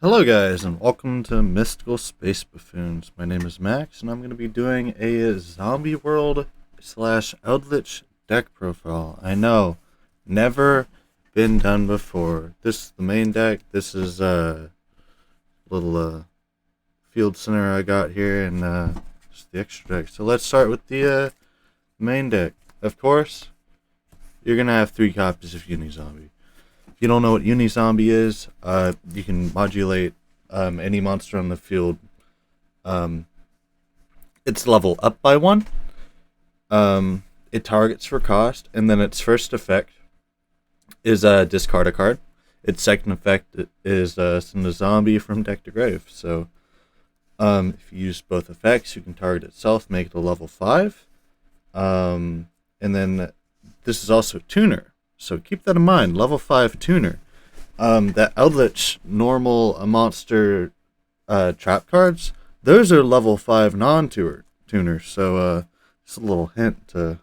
Hello guys and welcome to Mystical Space Buffoons. My name is Max and I'm going to be doing a Zombie World / Eldritch deck profile. I know, never been done before. This is the main deck. This is a little field center I got here and just the extra deck. So let's start with the main deck. Of course, you're going to have 3 copies of Unizombie. If you don't know what Unizombie is, you can modulate any monster on the field. It's level up by 1. It targets for cost, and then its first effect is discard a card. Its second effect is send a zombie from deck to grave. So if you use both effects, you can target itself, make it a level 5. And then this is also a tuner. So keep that in mind, level 5 tuner. That Eldritch normal monster trap cards, those are level 5 non-tuners. So just a little hint for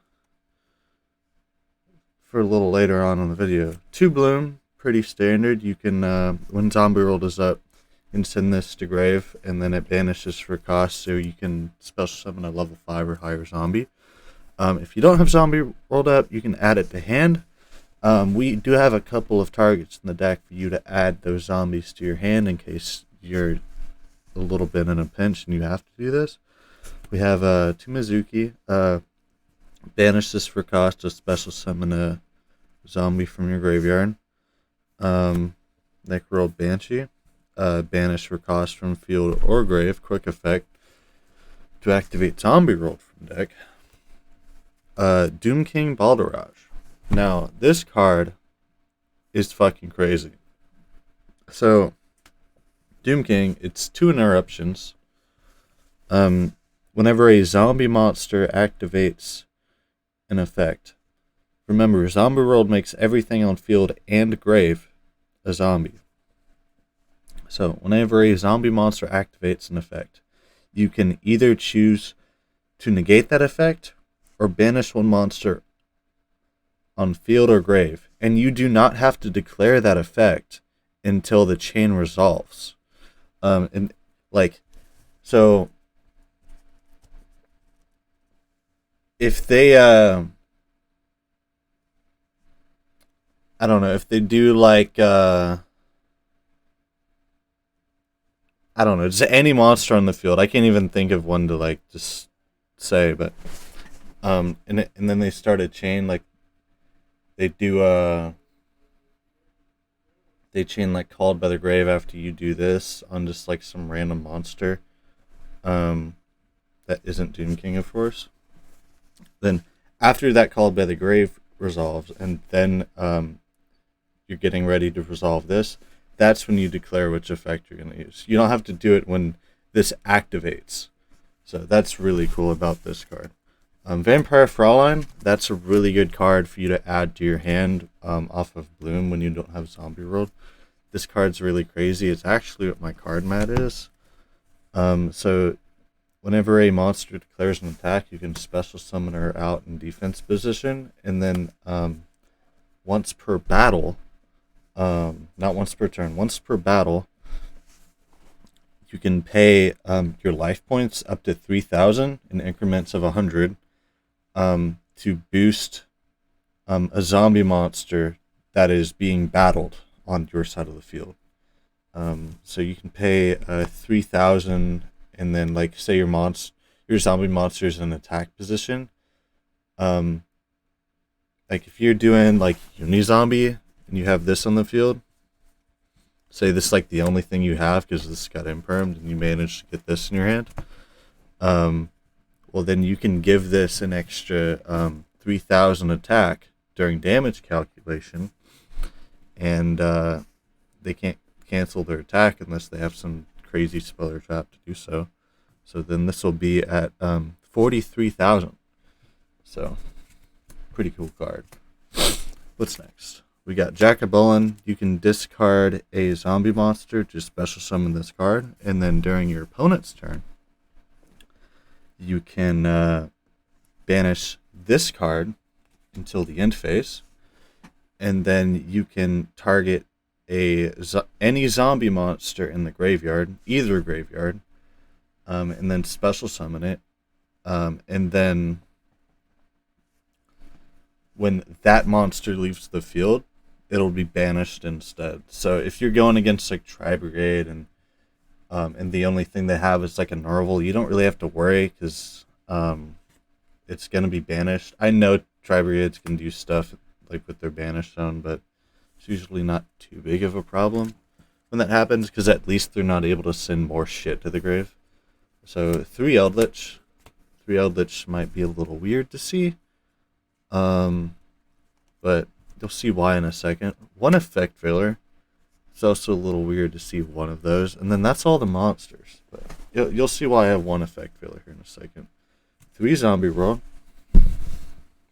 a little later on in the video. 2 bloom, pretty standard. You can, when Zombie World is up, you can send this to grave, and then it banishes for cost, so you can special summon a level 5 or higher zombie. If you don't have Zombie World up, you can add it to hand. We do have a couple of targets in the deck for you to add those zombies to your hand in case you're a little bit in a pinch and you have to do this. We have Tumizuki. Banish this for cost to special summon a zombie from your graveyard. Necrold Banshee. Banish for cost from field or grave. Quick effect to activate Zombie World from deck. Doom King Balderaj. Now, this card is fucking crazy. So, Doom King, it's 2 interruptions. Whenever a zombie monster activates an effect, remember, Zombie World makes everything on field and grave a zombie. So, whenever a zombie monster activates an effect, you can either choose to negate that effect or banish one monster on field or grave, and you do not have to declare that effect until the chain resolves. So if they I don't know, if they do I don't know, just any monster on the field. I can't even think of one to just say, but and then they start a chain, they do they chain Called by the Grave after you do this on just some random monster that isn't Doom King, of course. Then after that Called by the Grave resolves, and then you're getting ready to resolve this, that's when you declare which effect you're going to use. You don't have to do it when this activates. So that's really cool about this card. Vampire Fraulein, that's a really good card for you to add to your hand off of Bloom when you don't have Zombie World. This card's really crazy. It's actually what my card mat is. So whenever a monster declares an attack, you can special summon her out in defense position, and then once per battle, not once per turn, once per battle, you can pay your life points up to 3,000 in increments of 100 to boost a zombie monster that is being battled on your side of the field. So you can pay 3,000, and then say your zombie monster is in attack position. If you're doing Unizombie and you have this on the field, say this is the only thing you have because this got impermed and you managed to get this in your hand, well then you can give this an extra 3,000 attack during damage calculation, and they can't cancel their attack unless they have some crazy spell or trap to do so. So then this will be at 43,000. So pretty cool card. What's next? We got Jacobolin. You can discard a zombie monster to special summon this card, and then during your opponent's turn, you can banish this card until the end phase, and then you can target any zombie monster in the graveyard, either graveyard, and then special summon it, and then when that monster leaves the field, it'll be banished instead. So if you're going against like Tri-Brigade and the only thing they have is like a Norval, you don't really have to worry because it's gonna be banished. I know Tri-Brigades can do stuff like with their banish zone, but it's usually not too big of a problem when that happens because at least they're not able to send more shit to the grave. So 3 Eldritch might be a little weird to see, but you'll see why in a second. 1 Effect Failure. It's also a little weird to see 1 of those, and then that's all the monsters. But you'll see why I have 1 Effect Failure here in a second. 3 Zombie Roll.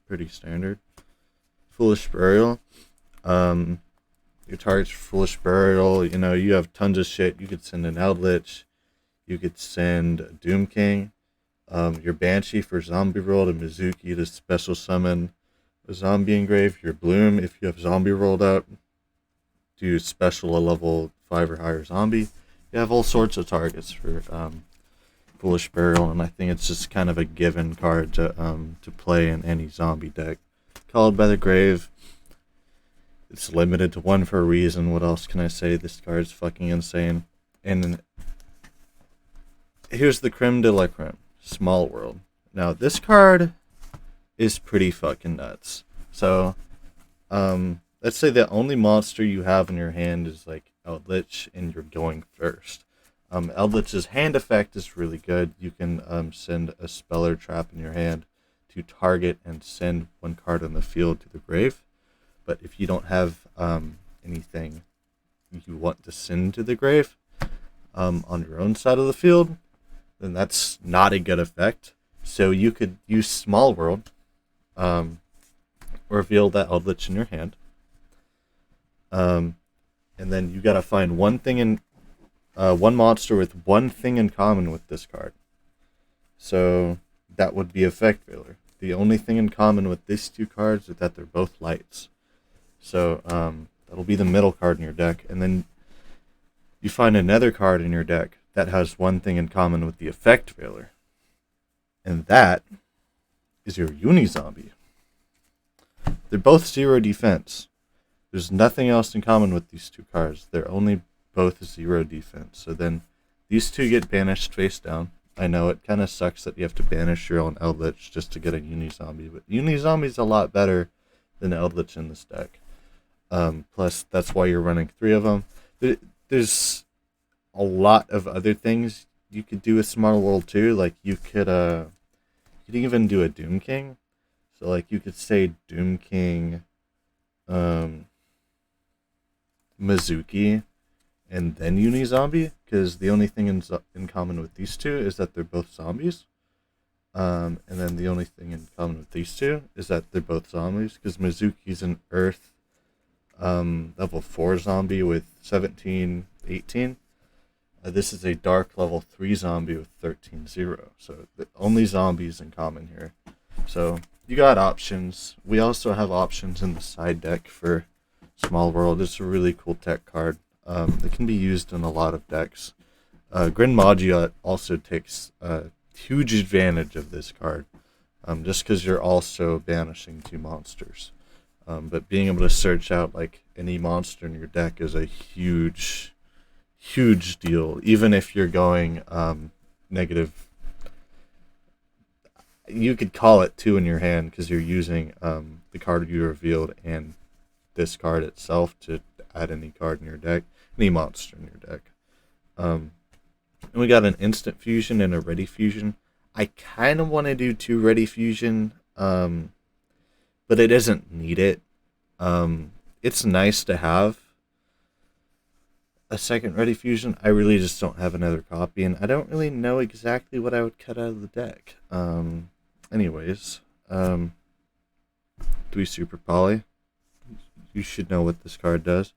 Pretty standard. Foolish Burial. Your target's Foolish Burial. You know, you have tons of shit. You could send an Eldritch. You could send a Doom King. Your Banshee for Zombie Roll to Mizuki to special summon a zombie engrave. Your Bloom, if you have zombie rolled out, do special a level 5 or higher zombie. You have all sorts of targets for Foolish Burial, and I think it's just kind of a given card to play in any zombie deck. Called by the Grave. It's limited to 1 for a reason. What else can I say? This card's fucking insane. And here's the creme de la creme. Small World. Now, this card is pretty fucking nuts. So, let's say the only monster you have in your hand is like Eldritch, and you're going first. Eldritch's hand effect is really good. You can send a spell or trap in your hand to target and send 1 card on the field to the grave. But if you don't have anything you want to send to the grave on your own side of the field, then that's not a good effect. So you could use Small World, reveal that Eldritch in your hand, and then you gotta find one monster with 1 thing in common with this card. So that would be Effect Failure. The only thing in common with these 2 cards is that they're both lights. So that'll be the middle card in your deck, and then you find another card in your deck that has 1 thing in common with the Effect Failure, and that is your Uni-Zombie. They're both 0 defense. There's nothing else in common with these 2 cards. They're only both 0 defense. So then these 2 get banished face down. I know it kind of sucks that you have to banish your own Eldritch just to get a Uni-Zombie, but Uni-Zombie's a lot better than Eldritch in this deck. Plus, that's why you're running 3 of them. There's a lot of other things you could do with Small World too. Like you could even do a Doom King. So like you could say Doom King, Mizuki, and then Uni-Zombie, because the only thing in common with these 2 is that they're both zombies. And then the only thing in common with these 2 is that they're both zombies, because Mizuki's an Earth level 4 zombie with 17, 18. This is a Dark level 3 zombie with 13-0. So the only zombies in common here. So you got options. We also have options in the side deck for Small World. It's a really cool tech card. It can be used in a lot of decks. Grin Magia also takes huge advantage of this card, just because you're also banishing 2 monsters. But being able to search out like any monster in your deck is a huge deal. Even if you're going negative, you could call it 2 in your hand because you're using the card you revealed and this card itself to add any card in your deck, any monster in your deck. And we got an instant fusion and a ready fusion. I kind of want to do 2 ready fusion, but it doesn't need it. It's nice to have a second ready fusion. I really just don't have another copy, and I don't really know exactly what I would cut out of the deck. Anyways, 3 Super Poly. You should know what this card does.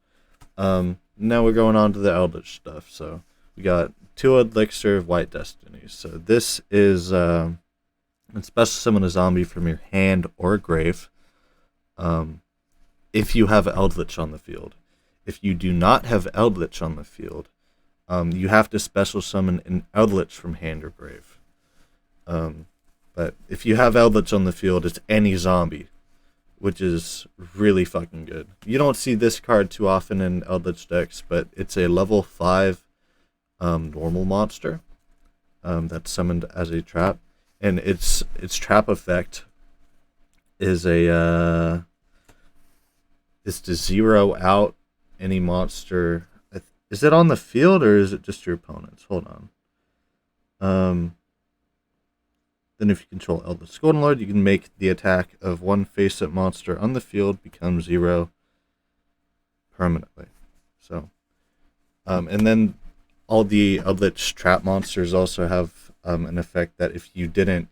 Now we're going on to the Eldritch stuff. So we got 2 Elixir of White Destinies. So this is special summon a zombie from your hand or grave. If you have Eldritch on the field. If you do not have Eldritch on the field, you have to special summon an Eldritch from hand or grave. But if you have Eldritch on the field, it's any zombie, which is really fucking good. You don't see this card too often in Eldritch decks, but it's a level 5 normal monster that's summoned as a trap. And its trap effect is is to zero out any monster. Is it on the field or is it just your opponents? Hold on. Then if you control Eldritch Golden Lord, you can make the attack of one face-up monster on the field become 0 permanently. So, and then all the Eldritch trap monsters also have an effect that if you didn't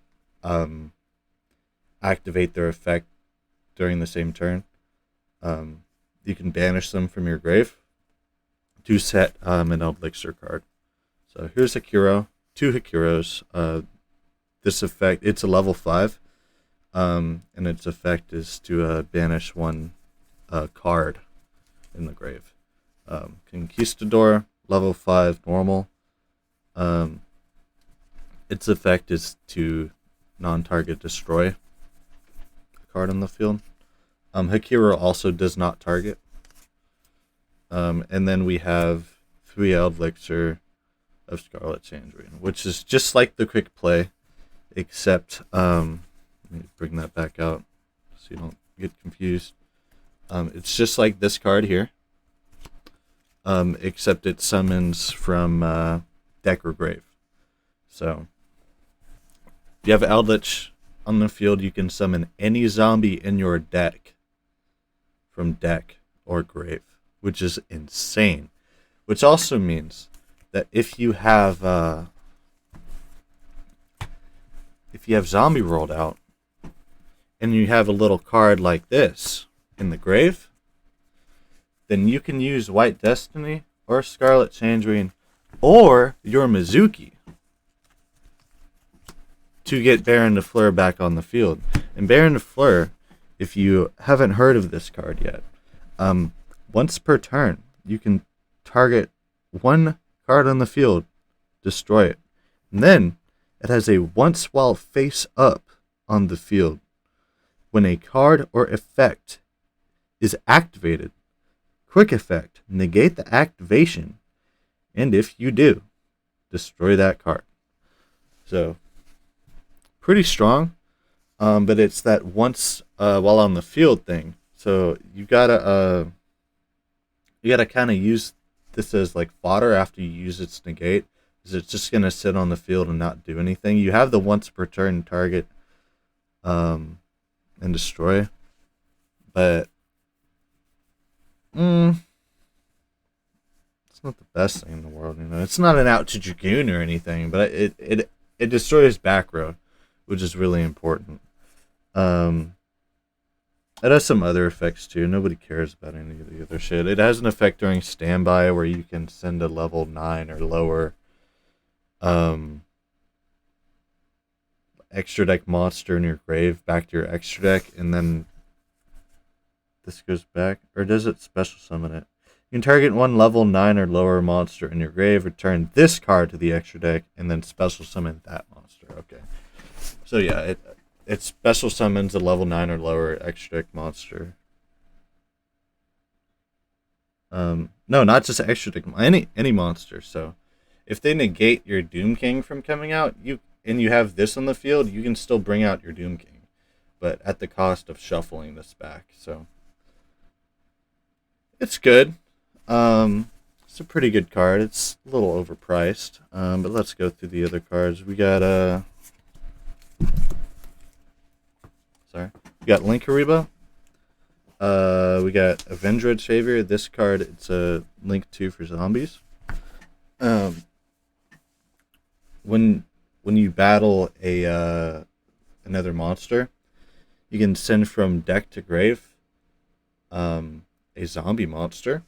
activate their effect during the same turn, you can banish them from your grave to set an Elixir card. So here's Hikiro, 2 Hikiros. This effect, it's a level 5, and its effect is to banish one card in the grave. Conquistador, level 5, normal. Its effect is to non-target destroy a card on the field. Hikiro also does not target. And then we have 3 Elixir of Scarlet Tangerine, which is just like the quick play, except let me bring that back out so you don't get confused. It's just like this card here, except it summons from deck or grave. So if you have Eldritch on the field, you can summon any zombie in your deck from deck or grave, which is insane. Which also means that if you have zombie rolled out and you have a little card like this in the grave, then you can use White Destiny or Scarlet Tangerine or your Mizuki to get Baron de Fleur back on the field. And Baron de Fleur, if you haven't heard of this card yet, once per turn, you can target one card on the field, destroy it. And then it has a once while face up on the field. When a card or effect is activated, quick effect, negate the activation, and if you do, destroy that card. So, pretty strong, but it's that once while on the field thing. So you gotta kind of use this as like fodder after you use its negate. Because it's just gonna sit on the field and not do anything. You have the once per turn target and destroy, but it's not the best thing in the world. You know, it's not an out to Dragoon or anything, but it destroys back row, which is really important. It has some other effects too. Nobody cares about any of the other shit. It has an effect during standby where you can send a level 9 or lower extra deck monster in your grave back to your extra deck, and then this goes back, or does it special summon it? You can target one level 9 or lower monster in your grave, return this card to the extra deck, and then special summon that monster. Okay. So yeah, it special summons a level 9 or lower extra deck monster. No, not just extra deck, any monster. So if they negate your Doom King from coming out, you have this on the field, you can still bring out your Doom King, but at the cost of shuffling this back. So it's good. It's a pretty good card. It's a little overpriced. But let's go through the other cards. We got Linkariba. We got Avendroid Savior. This card, it's a Link 2 for zombies. When you battle another monster, you can send from deck to grave a zombie monster,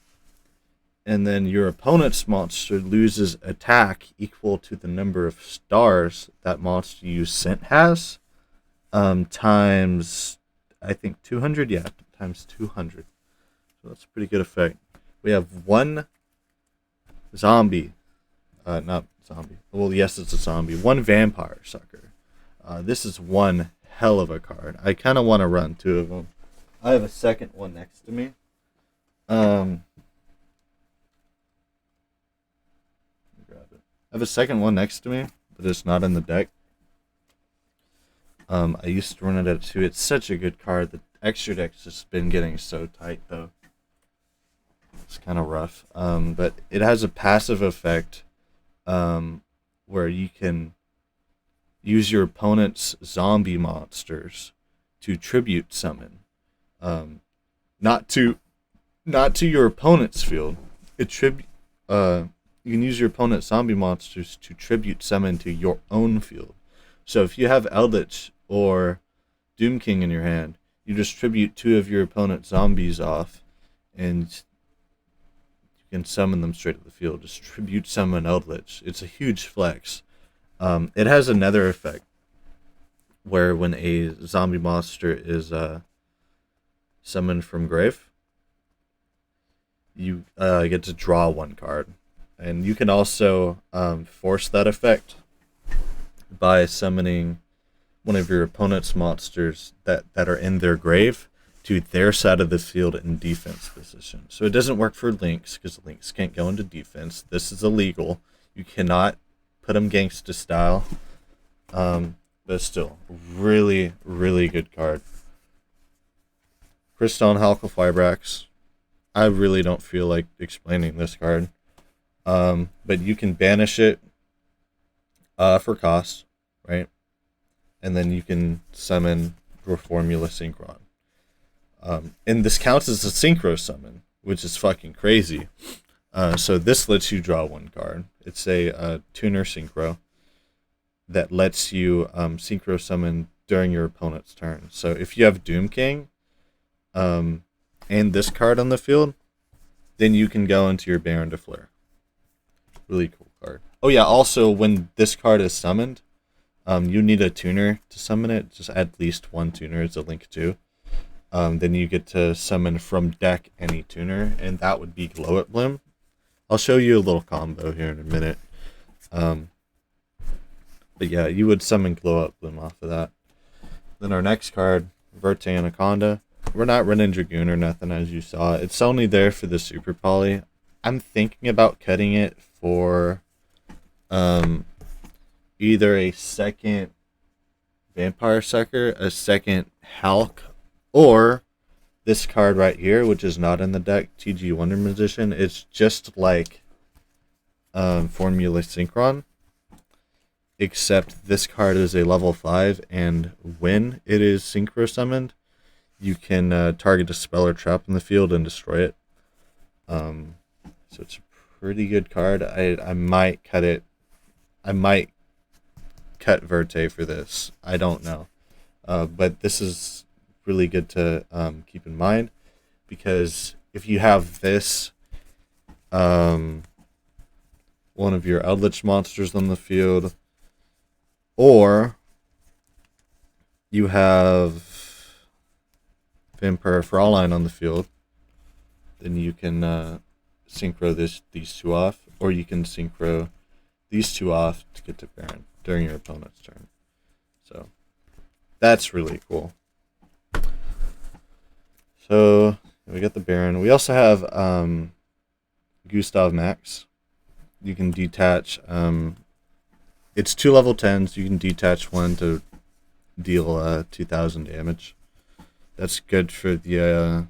and then your opponent's monster loses attack equal to the number of stars that monster you sent has, times, I think 200, yeah, times 200. So that's a pretty good effect. We have one zombie. Not zombie. Well, yes, it's a zombie. One vampire sucker. This is one hell of a card. I kind of want to run two of them. I have a second one next to me. Grab it. I have a second one next to me, but it's not in the deck. I used to run it at 2. It's such a good card. The extra deck's just been getting so tight, though. It's kind of rough. But it has a passive effect where you can use your opponent's zombie monsters to tribute summon. Not to your opponent's field. You can use your opponent's zombie monsters to tribute summon to your own field. So if you have Eldritch or Doom King in your hand, you just tribute 2 of your opponent's zombies off, and you can summon them straight to the field. Just tribute summon Eldritch. It's a huge flex. It has another effect where when a zombie monster is summoned from grave, you get to draw 1 card. And you can also force that effect by summoning one of your opponent's monsters that are in their grave to their side of the field in defense position. So it doesn't work for Lynx, because Lynx can't go into defense. This is illegal. You cannot put them gangsta style. But still, really, really good card. Crystal Halqifibrax. I really don't feel like explaining this card. But you can banish it for cost, right? And then you can summon Reformula Synchron. And this counts as a synchro summon, which is fucking crazy. So this lets you draw 1 card. It's a tuner synchro that lets you synchro summon during your opponent's turn. So if you have Doom King and this card on the field, then you can go into your Baron de Fleur. Really cool card. Oh yeah, also when this card is summoned, you need a tuner to summon it. Just at least 1 tuner. It's a link too. Then you get to summon from deck any tuner, and that would be Glow It Bloom. I'll show you a little combo here in a minute. But yeah, you would summon Glow Up Bloom off of that. Then our next card, Verte Anaconda. We're not running Dragoon or nothing, as you saw. It's only there for the Super Poly. I'm thinking about cutting it for either a second Vampire Sucker, a second Hulk, or this card right here, which is not in the deck, TG Wonder Magician. It's just like Formula Synchron, except this card is a level 5, and when it is synchro summoned, you can target a spell or trap in the field and destroy it. So it's a pretty good card. I might cut it. I might cut Verte for this. I don't know. But this is really good to keep in mind, because if you have this, one of your Eldritch monsters on the field, or you have Vampire Fraulein on the field, then you can synchro these 2 off, or you can synchro these 2 off to get to Baron during your opponent's turn. So that's really cool. So we got the Baron. We also have Gustav Max. You can detach. It's 2 level 10s. You can detach 1 to deal 2,000 damage. That's good for the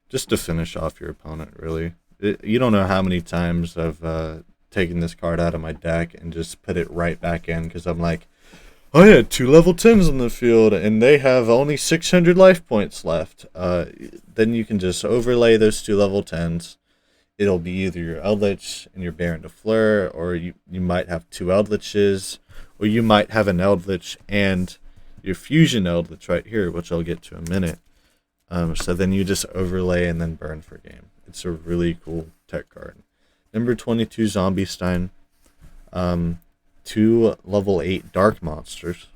just to finish off your opponent, really. You don't know how many times I've taken this card out of my deck and just put it right back in, because I'm like, I had 2 level 10s on the field and they have only 600 life points left. Then you can just overlay those 2 level 10s. It'll be either your Eldritch and your Baron de Fleur, or you might have 2 Eldritches, or you might have an Eldritch and your Fusion Eldritch right here, which I'll get to in a minute. So then you just overlay and then burn for game. It's a really cool tech card. Number 22, Zombie Stein. 2 level 8 Dark Monsters.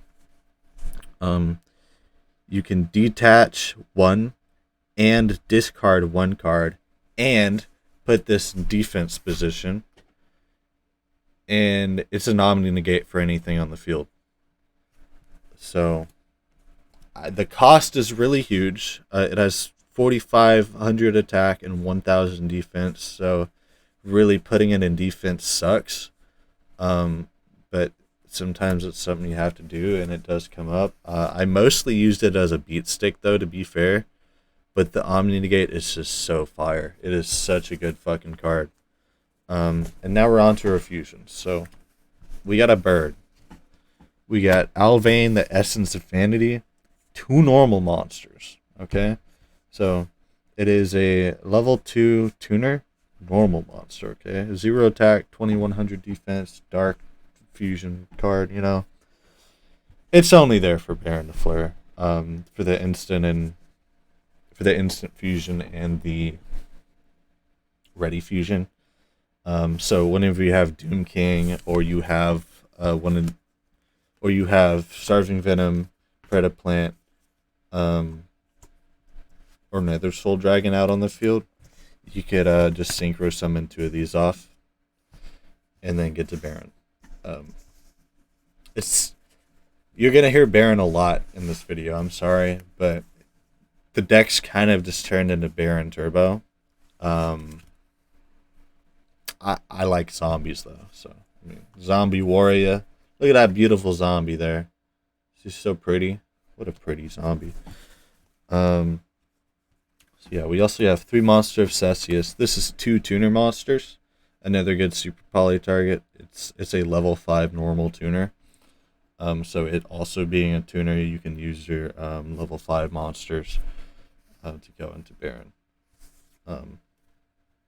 You can detach 1 and discard 1 card and put this in defense position, and it's an Omni negate for anything on the field. So the cost is really huge. It has 4,500 attack and 1,000 defense, so really putting it in defense sucks. But sometimes it's something you have to do, and it does come up. I mostly used it as a beat stick, though, to be fair. But the Omni Negate is just so fire. It is such a good fucking card. And now we're on to our fusions. So we got a bird. We got Alvain, the Essence of Vanity. 2 normal monsters. Okay? So it is a level 2 tuner. Normal monster. Okay? 0 attack, 2,100 defense, dark fusion card, you know. It's only there for Baron to Flare. For the instant fusion and the ready fusion. So whenever you have Doom King, or you have Starving Venom, Predaplant, or Nether Soul Dragon out on the field, you could just synchro summon 2 of these off, and then get to Baron. You're gonna hear Baron a lot in this video. I'm sorry, but the deck's kind of just turned into Baron Turbo. I like zombies though, so I mean, Zombie Warrior. Look at that beautiful zombie there. She's so pretty. What a pretty zombie. So yeah, we also have 3 Monster of Cesius. This is 2 tuner monsters. Another good super poly target. It's a level 5 normal tuner. So it also being a tuner, you can use your level 5 monsters to go into Baron.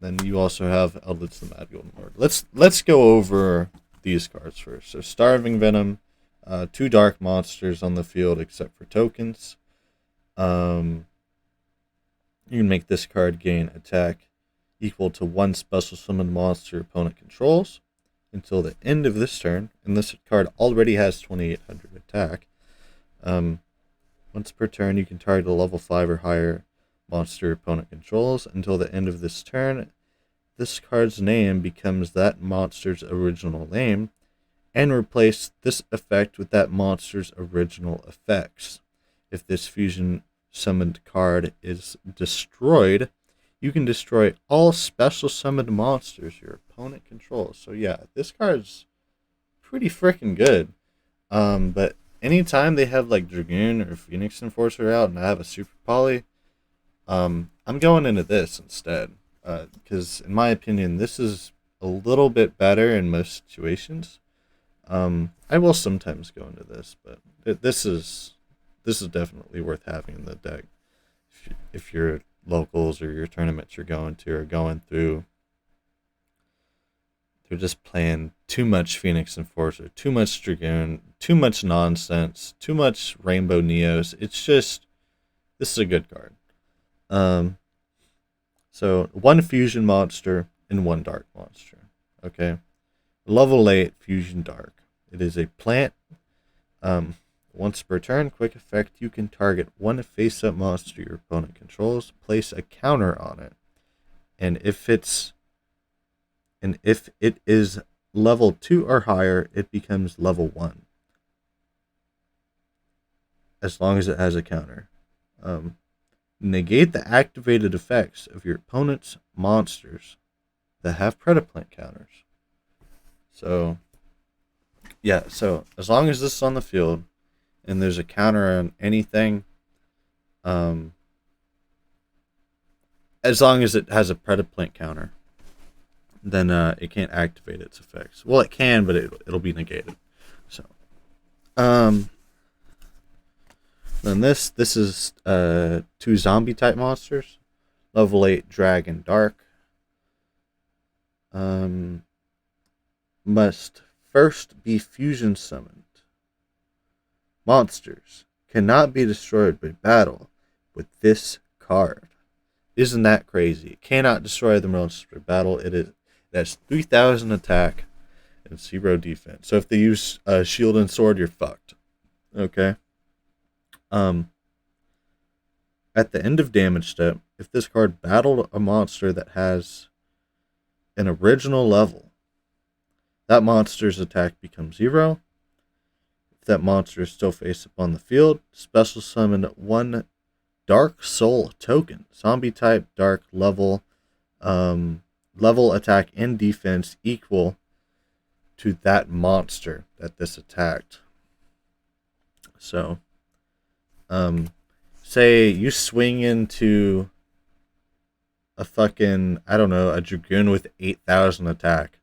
Then you also have Eldritch the Mad Golden Lord. Let's go over these cards first. So Starving Venom, 2 dark monsters on the field except for tokens. You can make this card gain attack equal to 1 special summoned monster opponent controls until the end of this turn, and this card already has 2,800 attack. Once per turn, you can target a level 5 or higher monster opponent controls until the end of this turn. This card's name becomes that monster's original name, and replace this effect with that monster's original effects. If this fusion summoned card is destroyed, you can destroy all special summoned monsters your opponent controls. So yeah, this card's pretty freaking good. But anytime they have like Dragoon or Phoenix Enforcer out and I have a super poly, I'm going into this instead. Because in my opinion, this is a little bit better in most situations. I will sometimes go into this, but this is definitely worth having in the deck. If your locals or your tournaments you're going to are going through, they're just playing too much Phoenix Enforcer, too much Dragoon, too much nonsense, too much Rainbow Neos. It's just, this is a good card. So 1 fusion monster and 1 dark monster. Okay. Level 8 fusion dark. It is a plant. Once per turn, quick effect, you can target 1 face-up monster your opponent controls, place a counter on it. And if it is level 2 or higher, it becomes level 1. As long as it has a counter. Negate the activated effects of your opponent's monsters that have Predaplant counters. So, yeah, so as long as this is on the field and there's a counter on anything, as long as it has a Predaplant counter, then it can't activate its effects. Well, it can, but it'll be negated. So, then this is 2 zombie type monsters, level 8 dragon dark. Must first be fusion summoned. Monsters cannot be destroyed by battle with this card. Isn't that crazy? It cannot destroy the monsters by battle. That's 3,000 attack and 0 defense. So if they use shield and sword, you're fucked. Okay. At the end of damage step, if this card battled a monster that has an original level, that monster's attack becomes 0. If that monster is still face up on the field, special summon 1 Dark Soul token, zombie type, dark level, level attack and defense equal to that monster that this attacked. So, say you swing into a fucking, I don't know, a Dragoon with 8,000 attack.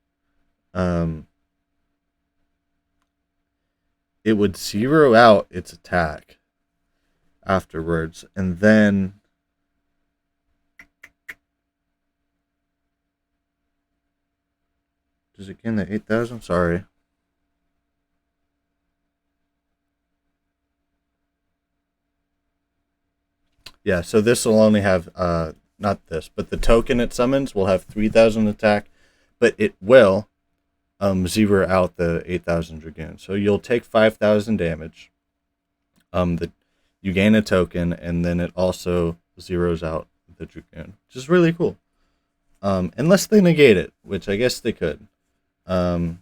It would 0 out its attack afterwards, and then does it gain the 8,000? Sorry. Yeah, so this will only have, not this, but the token it summons will have 3,000 attack, but it will 0 out the 8,000 Dragoon. So you'll take 5,000 damage. You gain a token, and then it also zeroes out the Dragoon, which is really cool. Unless they negate it, which I guess they could. Then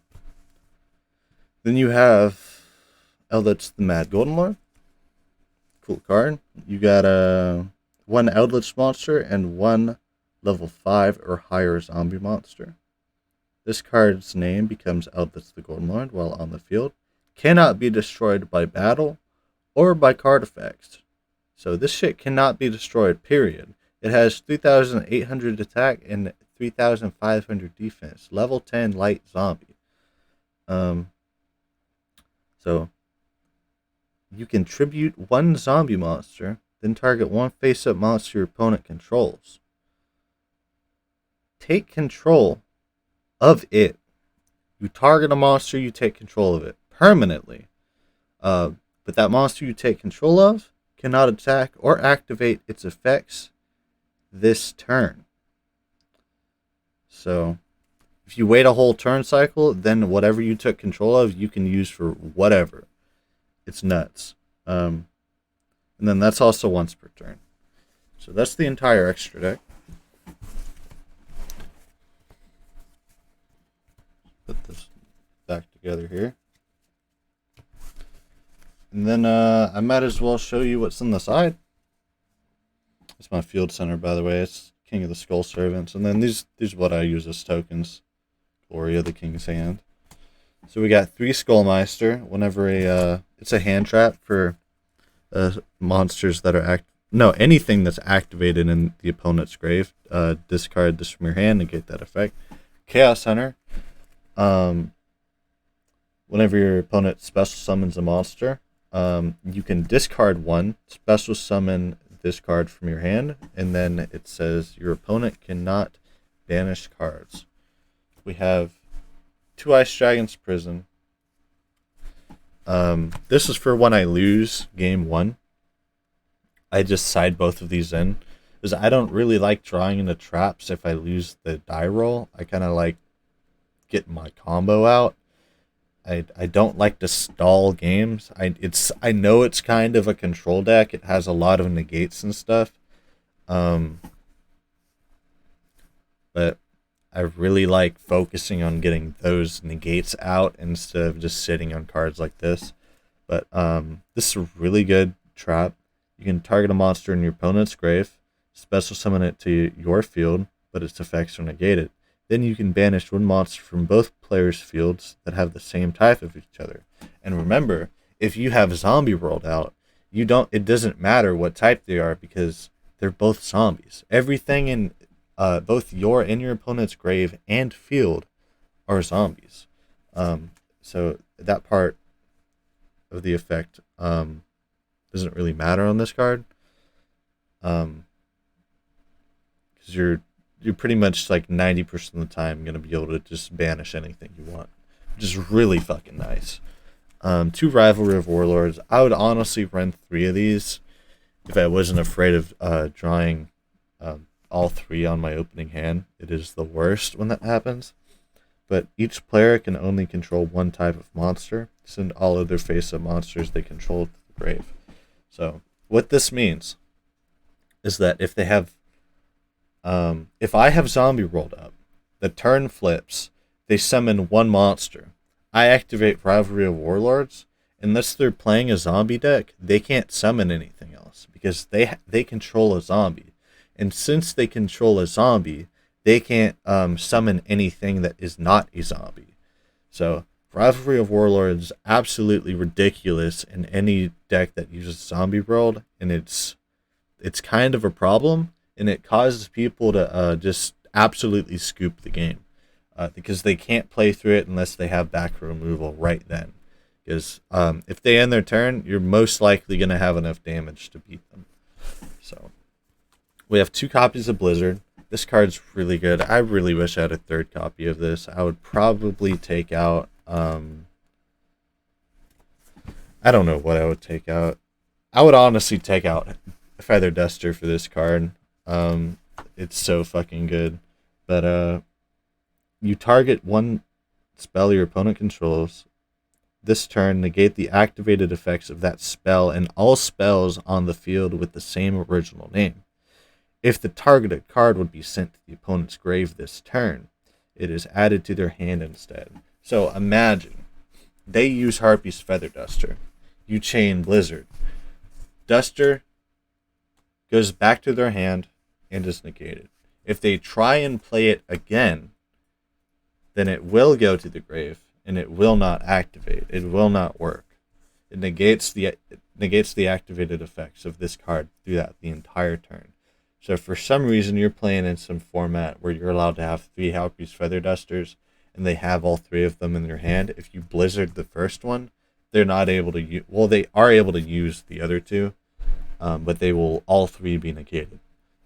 you have Eldritch the Mad Golden Lord. Cool card. You got 1 Eldritch monster and 1 level 5 or higher zombie monster. This card's name becomes Eldritch the Golden Lord while on the field. Cannot be destroyed by battle or by card effects. So this shit cannot be destroyed, period. It has 3,800 attack and 3,500 defense. Level 10 light zombie. So you can tribute 1 zombie monster, then target 1 face-up monster your opponent controls. Take control of it. You target a monster, you take control of it permanently. But that monster you take control of cannot attack or activate its effects this turn. So if you wait a whole turn cycle, then whatever you took control of, you can use for whatever. It's nuts. And then that's also once per turn. So that's the entire extra deck. Put this back together here. And then I might as well show you what's on the side. It's my field center, by the way. It's King of the Skull Servants. And then these are what I use as tokens. Glory of the King's Hand. So we got 3 Skullmeister. Whenever it's a hand trap for monsters that are anything that's activated in the opponent's grave. Discard this from your hand and get that effect. Chaos Hunter. Whenever your opponent special summons a monster, you can discard 1, special summon this card from your hand, and then it says your opponent cannot banish cards. We have 2 Ice Dragon's Prison. This is for when I lose game 1. I just side both of these in, because I don't really like drawing into traps if I lose the die roll. I kind of like getting my combo out. I don't like to stall games. I know it's kind of a control deck. It has a lot of negates and stuff. But I really like focusing on getting those negates out instead of just sitting on cards like this. But this is a really good trap. You can target a monster in your opponent's grave, special summon it to your field, but its effects are negated. Then you can banish 1 monster from both players' fields that have the same type of each other. And remember, if you have zombie rolled out, it doesn't matter what type they are because they're both zombies. Everything in both your and your opponent's grave and field are zombies. So that part of the effect doesn't really matter on this card. Because you're pretty much like 90% of the time going to be able to just banish anything you want, which is really fucking nice. 2 Rivalry of Warlords. I would honestly run 3 of these if I wasn't afraid of drawing all 3 on my opening hand. It is the worst when that happens. But each player can only control 1 type of monster. Send all of their face-up monsters they control to the grave. So what this means is that if they have If I have zombie rolled up, the turn flips, they summon one monster. I activate Rivalry of Warlords. Unless they're playing a zombie deck, they can't summon anything else because they control a zombie. And since they control a zombie, they can't summon anything that is not a zombie. So Rivalry of Warlords is absolutely ridiculous in any deck that uses Zombie World, and it's kind of a problem, and it causes people to just absolutely scoop the game because they can't play through it unless they have back removal right then. Because if they end their turn, you're most likely going to have enough damage to beat them. So we have 2 copies of Blizzard. This card's really good. I really wish I had a 3rd copy of this. I would probably take out... I don't know what I would take out. I would honestly take out Feather Duster for this card. It's so fucking good. But you target one spell your opponent controls. This turn, negate the activated effects of that spell and all spells on the field with the same original name. If the targeted card would be sent to the opponent's grave this turn, it is added to their hand instead. So imagine, they use Harpy's Feather Duster. You chain Blizzard. Duster goes back to their hand and is negated. If they try and play it again, then it will go to the grave and it will not activate. It will not work. It negates the activated effects of this card throughout the entire turn. So if for some reason you're playing in some format where you're allowed to have 3 Harpy's Feather Dusters and they have all 3 of them in their hand, if you Blizzard the first one, they're not able to use... Well, they are able to use the other 2, but they will all 3 be negated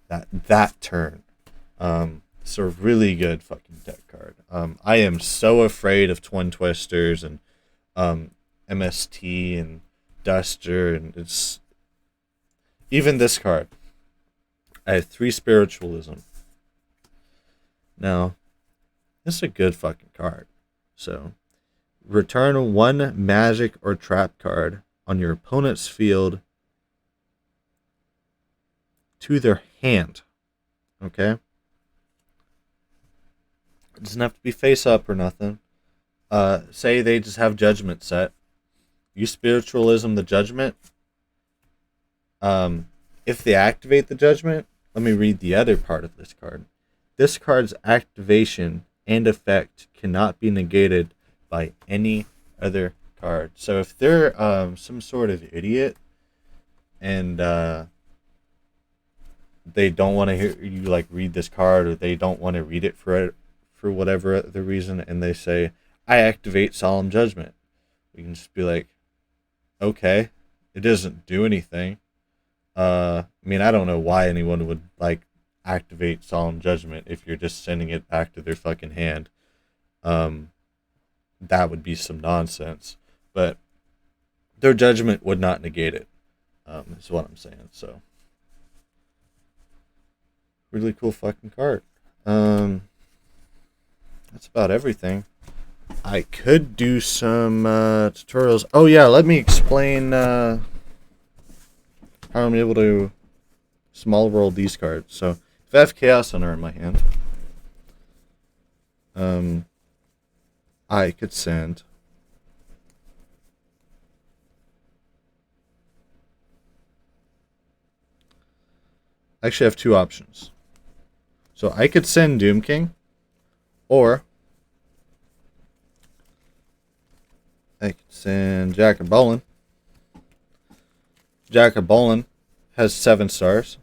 that turn. It's a really good fucking deck card. I am so afraid of Twin Twisters and MST and Duster, and it's... Even this card. I have 3 Spiritualism. Now, this is a good fucking card. So, return 1 magic or trap card on your opponent's field to their hand. Okay? It doesn't have to be face up or nothing. Say they just have Judgment set. You Spiritualism the Judgment. If they activate the Judgment, let me read the other part of this card. This card's activation and effect cannot be negated by any other card. So if they're some sort of idiot and they don't want to hear you like read this card, or they don't want to read it for whatever other reason, and they say, I activate Solemn Judgment, we can just be like, okay, it doesn't do anything. I mean, I don't know why anyone would like activate Solemn Judgment if you're just sending it back to their fucking hand. That would be some nonsense. But their Judgment would not negate it, is what I'm saying. So, really cool fucking card. That's about everything. I could do some tutorials. Oh yeah, let me explain how I'm able to small world these cards. So if I have Chaos Hunter in my hand, I could send I actually have 2 options. So I could send Doom King, or I could send Jack of Bolin. Jack of Bolin has 7 stars.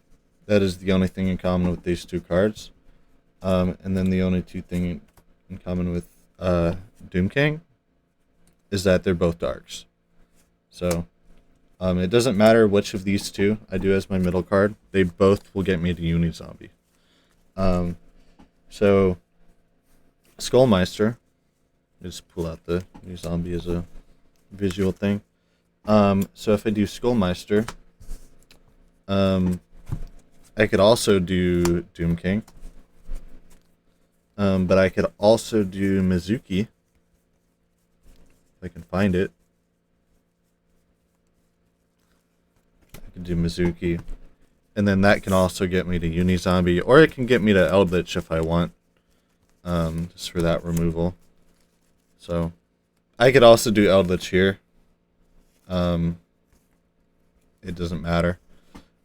That is the only thing in common with these 2 cards. And then the only 2 things in common with Doom King is that they're both darks. So it doesn't matter which of these 2 I do as my middle card. They both will get me to Uni-Zombie. So Skullmeister. Just pull out the Uni-Zombie as a visual thing. So if I do Skullmeister, I could also do Doom King. But I could also do Mizuki. If I can find it. I could do Mizuki. And then that can also get me to Unizombie, or it can get me to Eldritch if I want, just for that removal. So I could also do Eldritch here. It doesn't matter.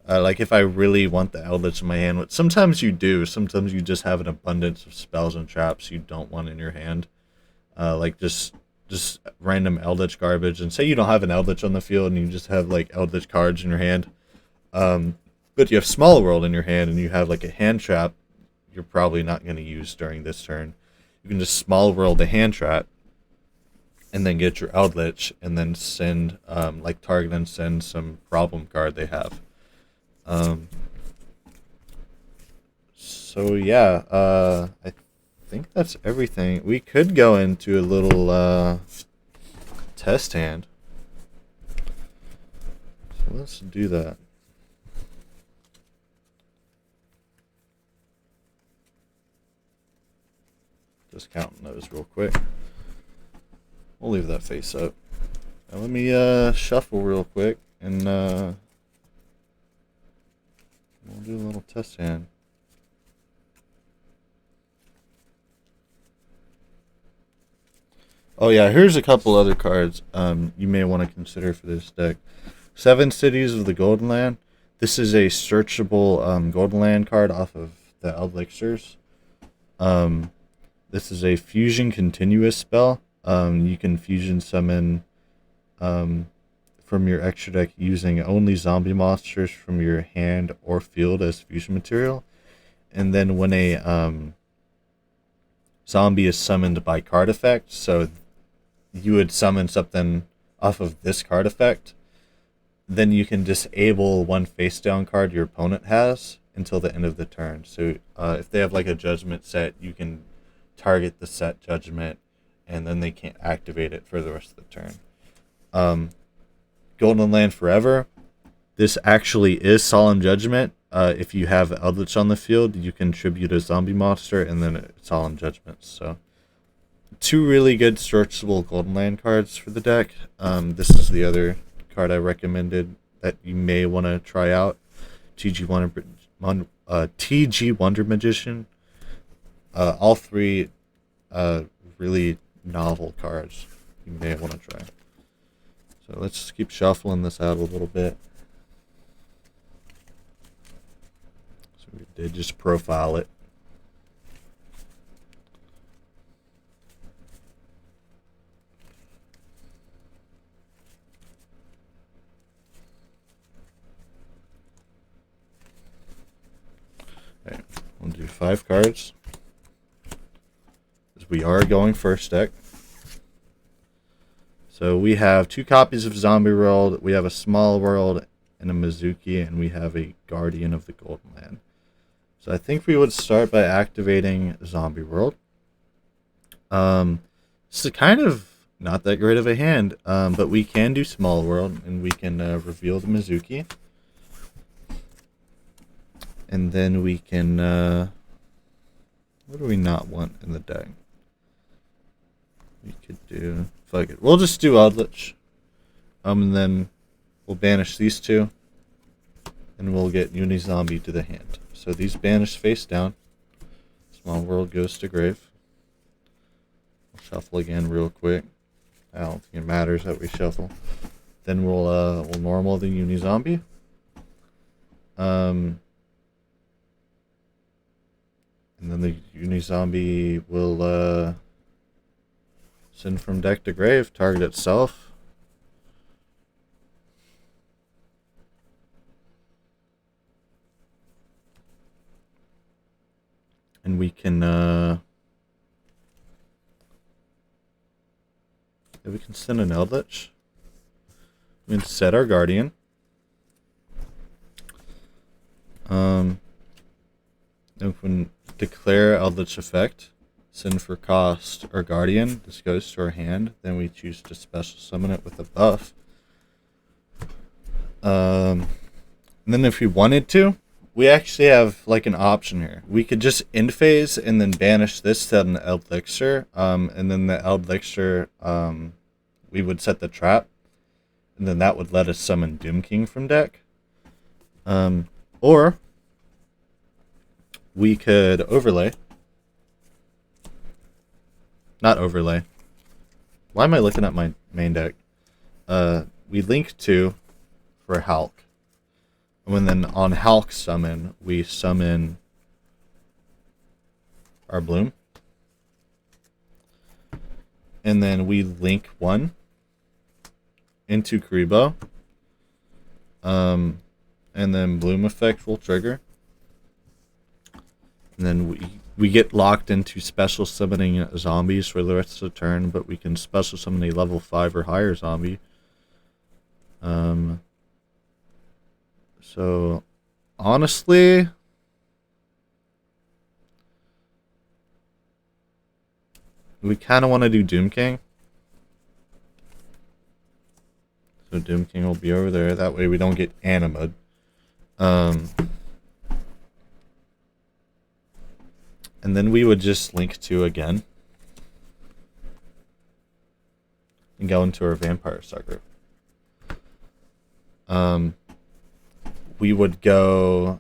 Like if I really want the Eldritch in my hand, which sometimes you do. Sometimes you just have an abundance of spells and traps you don't want in your hand. Like just random Eldritch garbage. And say you don't have an Eldritch on the field and you just have like Eldritch cards in your hand. But you have Small World in your hand and you have like a hand trap you're probably not going to use during this turn. You can just Small World the hand trap and then get your Eldritch and then send, like target and send some problem card they have. So yeah, I think that's everything. We could go into a little test hand. So let's do that. Just counting those real quick. We'll leave that face up. Now let me shuffle real quick and we'll do a little test hand. Oh yeah, here's a couple other cards you may want to consider for this deck. 7 Cities of the Golden Land. This is a searchable Golden Land card off of the Elixirs. This is a fusion continuous spell. You can fusion summon from your extra deck using only zombie monsters from your hand or field as fusion material. And then when a zombie is summoned by card effect, so you would summon something off of this card effect, then you can disable one face down card your opponent has until the end of the turn. So if they have like a judgment set, you can target the set judgment and then they can't activate it for the rest of the turn. Golden Land Forever. This actually is Solemn Judgment. If you have Eldritch on the field, you can tribute a zombie monster and then Solemn Judgment. So 2 really good searchable Golden Land cards for the deck. This is the other card I recommended that you may want to try out. TG Wonder Magician. All 3 really novel cards you may want to try. So let's just keep shuffling this out a little bit. So we did just profile it. Okay, we'll do 5 cards. We are going first deck. So we have 2 copies of Zombie World, we have a Small World and a Mizuki, and we have a Guardian of the Golden Land. So I think we would start by activating Zombie World. It's kind of not that great of a hand, but we can do Small World and we can reveal the Mizuki. And then we can, what do we not want in the deck? We could do, fuck it. We'll just do Eldritch. And then we'll banish these 2. And we'll get Unizombie to the hand. So these banish face down. Small World goes to grave. We'll shuffle again real quick. I don't think it matters that we shuffle. Then we'll normal the Unizombie. And then the Unizombie will send from deck to grave, target itself. And we can send an Eldritch. We can set our Guardian. Then we can declare Eldritch effect. Send for cost our Guardian. This goes to our hand. Then we choose to special summon it with a buff. And then if we wanted to, we actually have like an option here. We could just end phase and then banish this to an Elixir. And then the Elixir, we would set the trap. And then that would let us summon Doom King from deck. Or we could overlay. Not overlay. Why am I looking at my main deck? We link 2 for Hulk. And then on Hulk summon, we summon our Bloom. And then we link 1 into Karibo. And then Bloom effect will trigger. And then we get locked into special summoning zombies for the rest of the turn, but we can special summon a level 5 or higher zombie. So honestly, we kind of want to do Doom King. So Doom King will be over there. That way we don't get animated. And then we would just link 2 again. And go into our Vampire Sucker. We would go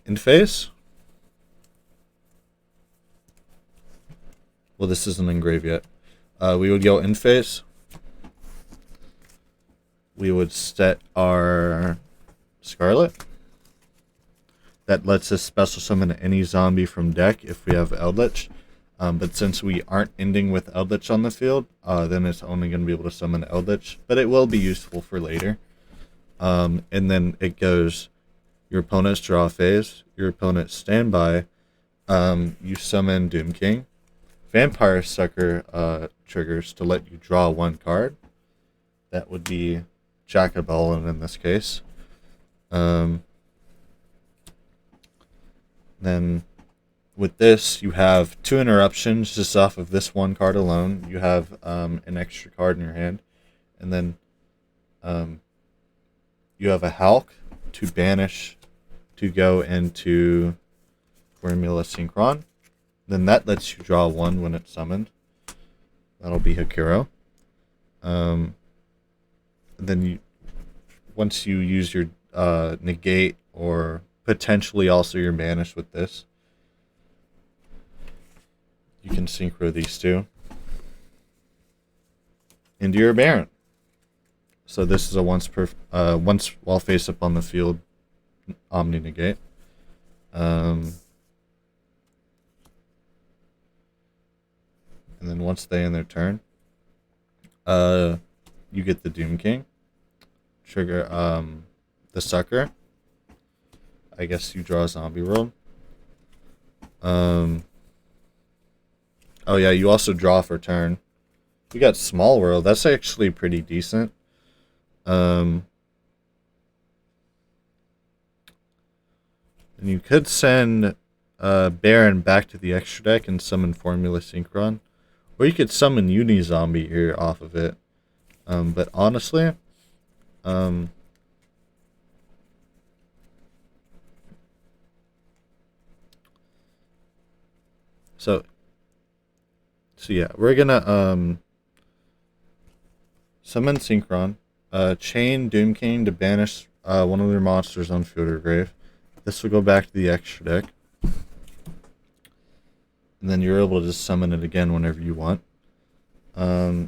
in phase. Well, this isn't engraved yet. We would go in phase. We would set our Scarlet. That lets us special summon any zombie from deck if we have Eldritch. But since we aren't ending with Eldritch on the field, then it's only going to be able to summon Eldritch. But it will be useful for later. And then it goes, your opponent's draw phase, your opponent's standby, you summon Doom King. Vampire Sucker triggers to let you draw 1 card. That would be Jack-a-Ballin in this case. Then with this, you have 2 interruptions just off of this 1 card alone. You have an extra card in your hand. And then you have a Hulk to banish to go into Formula Synchron. Then that lets you draw 1 when it's summoned. That'll be Hakuro. Then once you use your negate or potentially also your banish with this, you can synchro these 2 into your Baron. So this is a once while face up on the field Omni negate. And then once they end their turn, you get the Doom King. Trigger the Sucker. I guess you draw a zombie world. Oh yeah, you also draw for turn. You got Small World. That's actually pretty decent. And you could send Baron back to the extra deck and summon Formula Synchron. Or you could summon Uni-Zombie here off of it. But honestly, so yeah, we're gonna summon Synchron, chain Doom King to banish one of their monsters on field or grave. This will go back to the extra deck. And then you're able to just summon it again whenever you want. I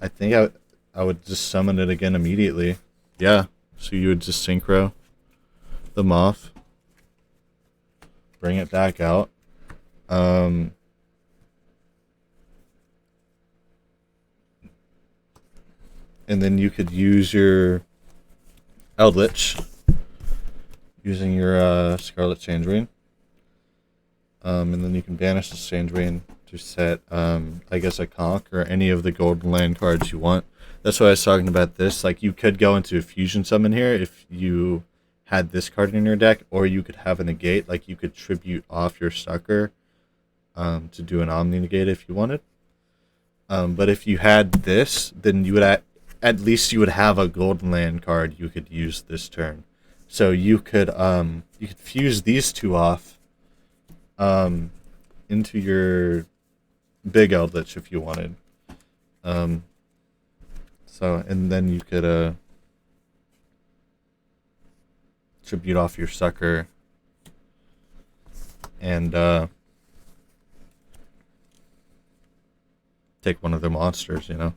think I would just summon it again immediately. Yeah, so you would just synchro them off. Bring it back out. And then you could use your Eldritch using your Scarlet Changeling. And then you can banish the Changeling to set, I guess, a Conch or any of the golden land cards you want. That's why I was talking about this. Like, you could go into a Fusion Summon here if you had this card in your deck, or you could have a negate. Like, you could tribute off your Sucker to do an Omni negate if you wanted. But if you had this, then you would at least you would have a golden land card you could use this turn. So you could fuse these 2 off into your big Eldritch if you wanted. So, and then you could tribute off your sucker and take one of the monsters, you know.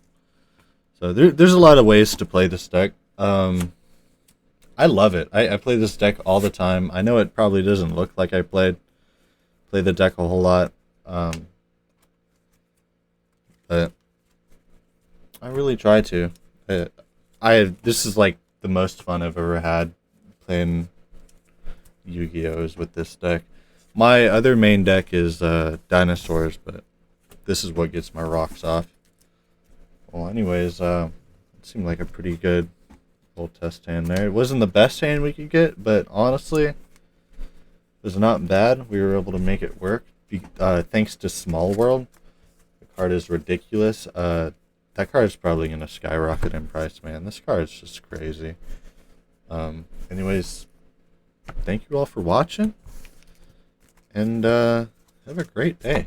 So there's a lot of ways to play this deck. I love it. I play this deck all the time. I know it probably doesn't look like I play the deck a whole lot, but I really try to. This is like the most fun I've ever had playing Yu-Gi-Ohs with this deck. My other main deck is dinosaurs, but this is what gets my rocks off. Well, anyways, it seemed like a pretty good little test hand there. It wasn't the best hand we could get, but honestly, it was not bad. We were able to make it work. Thanks to Small World. The card is ridiculous. That card is probably going to skyrocket in price, man. This card is just crazy. Anyways, thank you all for watching, and have a great day.